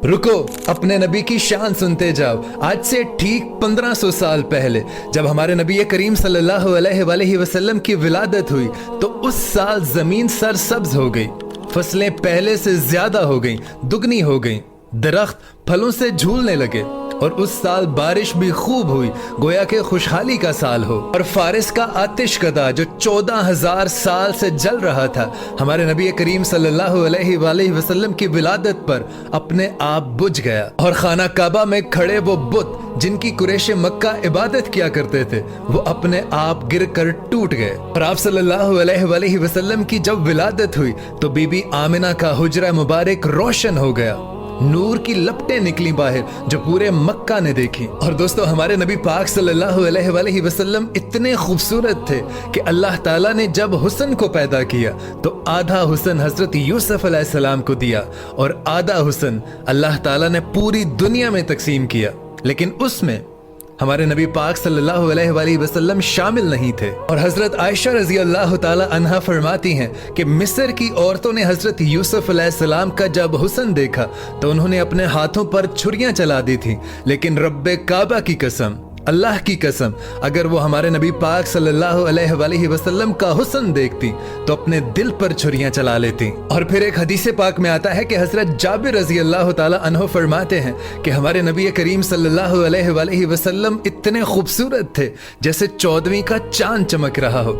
रुको, अपने नबी की शान सुनते जाओ। आज से ठीक 1500 साल पहले जब हमारे नबी करीम सल्लल्लाहु अलैहि वसल्लम की विलादत हुई तो उस साल जमीन सरसब्ज हो गई, फसलें पहले से ज्यादा हो गईं, दुगनी हो गईं, दरख्त फलों से झूलने लगे और उस साल बारिश भी खूब हुई, गोया के खुशहाली का साल हो। और फारिस का आतिश कदा जो 14,000 साल से जल रहा था, हमारे नबी करीम सल्लल्लाहु अलैहि वसल्लम की विलादत पर अपने आप बुझ गया। और खाना काबा में खड़े वो बुत जिनकी कुरैश मक्का इबादत किया करते थे, वो अपने आप गिर कर टूट गए। और आप सल्लल्लाहु अलैहि वसल्लम की जब विलादत हुई तो बीबी आमिना का हुजरा मुबारक रोशन हो गया, नूर की लपटें निकली बाहर जो पूरे मक्का ने देखी। और दोस्तों, हमारे नबी पाक सल्लल्लाहु अलैहि वसल्लम इतने खूबसूरत थे कि अल्लाह ताला ने जब हुस्न को पैदा किया तो आधा हुस्न हजरत यूसुफ अलैहिस्सलाम को दिया और आधा हुस्न अल्लाह ताला ने पूरी दुनिया में तकसीम किया, लेकिन उसमें हमारे नबी पाक सल्लल्लाहु अलैहि वसल्लम शामिल नहीं थे। और हजरत आयशा रजी अल्लाह ताला अन्हा फरमाती हैं कि मिस्र की औरतों ने हजरत यूसुफ अलैहिस्सलाम का जब हुस्न देखा तो उन्होंने अपने हाथों पर छुरियां चला दी थी, लेकिन रब्बे काबा की कसम, अल्लाह की कसम, अगर वो हमारे नबी पाक सल्लल्लाहु अलैहि वसल्लम का हुस्न देखती तो अपने दिल पर छुरियां चला लेती। और फिर एक हदीस पाक में आता है कि हजरत जाबिर रजी अल्लाह ताला अन्हु फरमाते हैं कि हमारे नबी करीम सल्लल्लाहु अलैहि वसल्लम इतने खूबसूरत थे जैसे 14वीं का चांद चमक रहा हो।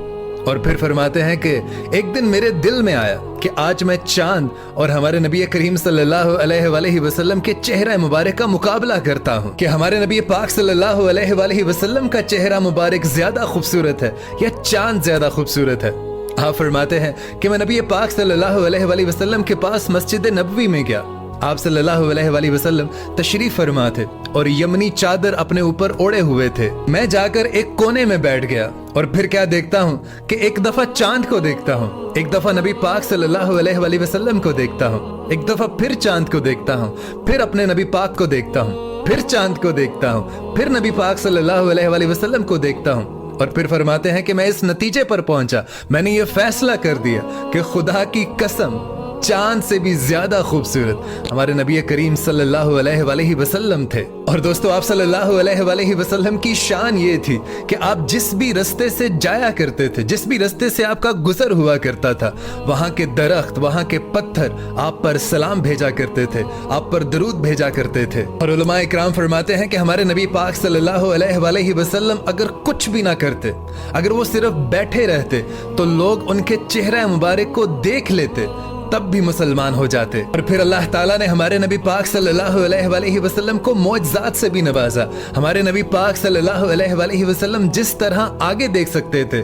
और फिर फरमाते हैं कि एक दिन मेरे दिल में आया कि आज मैं चांद और हमारे नबी करीम सल्लल्लाहु अलैहि वसल्लम के चेहरा मुबारक का मुकाबला करता हूँ कि हमारे नबी पाक सल्लल्लाहु अलैहि वसल्लम का चेहरा मुबारक ज्यादा खूबसूरत है या चांद ज्यादा खूबसूरत है। आप फरमाते हैं कि मैं नबी पाक सल्लल्लाहु अलैहि वसल्लम के पास मस्जिद नबवी में गया। आप सल्लल्लाहु अलैहि वसल्लम तशरीफ फरमा थे और यमनी चादर अपने ऊपर ओढ़े हुए थे। मैं जाकर एक कोने में बैठ गया और फिर क्या देखता हूँ कि एक दफा चांद को देखता हूँ, एक दफा नबी पाक सल्लल्लाहु अलैहि वसल्लम को देखता हूँ, एक दफा फिर चांद को देखता हूँ, फिर अपने नबी पाक को देखता हूँ, फिर चांद को देखता हूँ, फिर नबी पाक सल्लल्लाहु अलैहि वसल्लम को देखता हूँ। और फिर फरमाते हैं कि मैं इस नतीजे पर पहुंचा, मैंने ये फैसला कर दिया कि खुदा की कसम चांद से भी ज्यादा खूबसूरत हमारे नबी करीम सल्लल्लाहु अलैहि वसल्लम थे। और दोस्तों, आप सल्लल्लाहु अलैहि वसल्लम की शान ये थी कि आप जिस भी रास्ते से जाया करते थे, जिस भी रास्ते से आपका गुजर हुआ करता था, वहां के दरख्त, वहां के पत्थर आप पर सलाम भेजा करते थे, आप पर दरूद भेजा करते थे। और उलमा इकराम फरमाते हैं कि हमारे नबी पाक सल्लल्लाहु अलैहि वसल्लम अगर कुछ भी ना करते, अगर वो सिर्फ बैठे रहते तो लोग उनके चेहरा मुबारक को देख लेते, तब भी मुसलमान हो जाते। और फिर अल्लाह ताला ने हमारे नबी पाक सल्लल्लाहु अलैहि वसल्लम को मौजज़ात से भी नवाजा। हमारे नबी पाक सल्लल्लाहु अलैहि वसल्लम जिस तरह आगे देख सकते थे,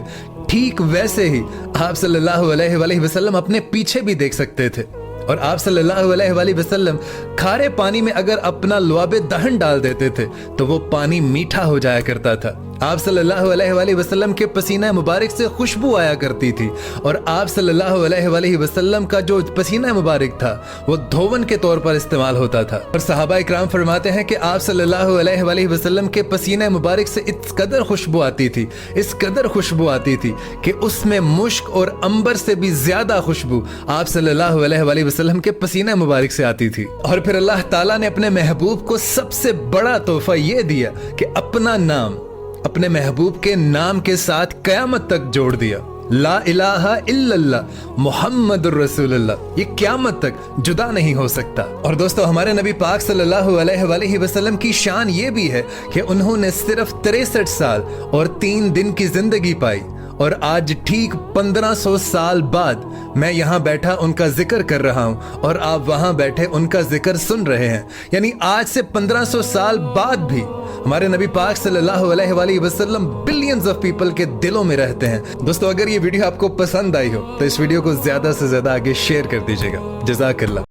ठीक वैसे ही आप सल्लल्लाहु अलैहि वसल्लम अपने पीछे भी देख सकते थे। और आप सल्लल्लाहु अलैहि वसल्लम खारे पानी में अगर अपना लुआबे दहन डाल देते थे तो वो पानी मीठा हो जाया करता था। आप सल्लल्लाहु अलैहि वसल्लम के पसीना मुबारक से खुशबू आया करती थी और आप सल्लल्लाहु अलैहि वसल्लम का जो पसीना मुबारक था वो धोवन के तौर पर इस्तेमाल होता था। और सहाबा इकराम फरमाते हैं कि आप सल्लल्लाहु अलैहि वसल्लम के पसीना मुबारक से इस कदर खुशबू आती थी, इस कदर खुशबू आती थी कि उसमें मुश्क और अंबर से भी ज्यादा खुशबू आप सल्लल्लाहु अलैहि वसल्लम के पसीना मुबारक से आती थी। और फिर अल्लाह ताला ने अपने महबूब को सबसे बड़ा तोहफा ये दिया कि अपना नाम अपने महबूब के नाम के साथ कयामत तक जोड़ दिया, ला इलाहा इल्लल्लाह मुहम्मदुर रसूलुल्लाह, ये क़यामत तक जुदा नहीं हो सकता। और दोस्तों, हमारे नबी पाक सल्लल्लाहु अलैहि वसल्लम की शान ये भी है कि उन्होंने सिर्फ 63 साल और 3 दिन की जिंदगी पाई और आज ठीक 1500 साल बाद मैं यहाँ बैठा उनका जिक्र कर रहा हूँ और आप वहाँ बैठे उनका जिक्र सुन रहे हैं। यानी आज से 1500 साल बाद भी हमारे नबी पाक सल्लल्लाहु अलैहि वसल्लम बिलियंस ऑफ पीपल के दिलों में रहते हैं। दोस्तों, अगर ये वीडियो आपको पसंद आई हो तो इस वीडियो को ज्यादा से ज्यादा आगे शेयर कर दीजिएगा। जज़ाकल्लाह।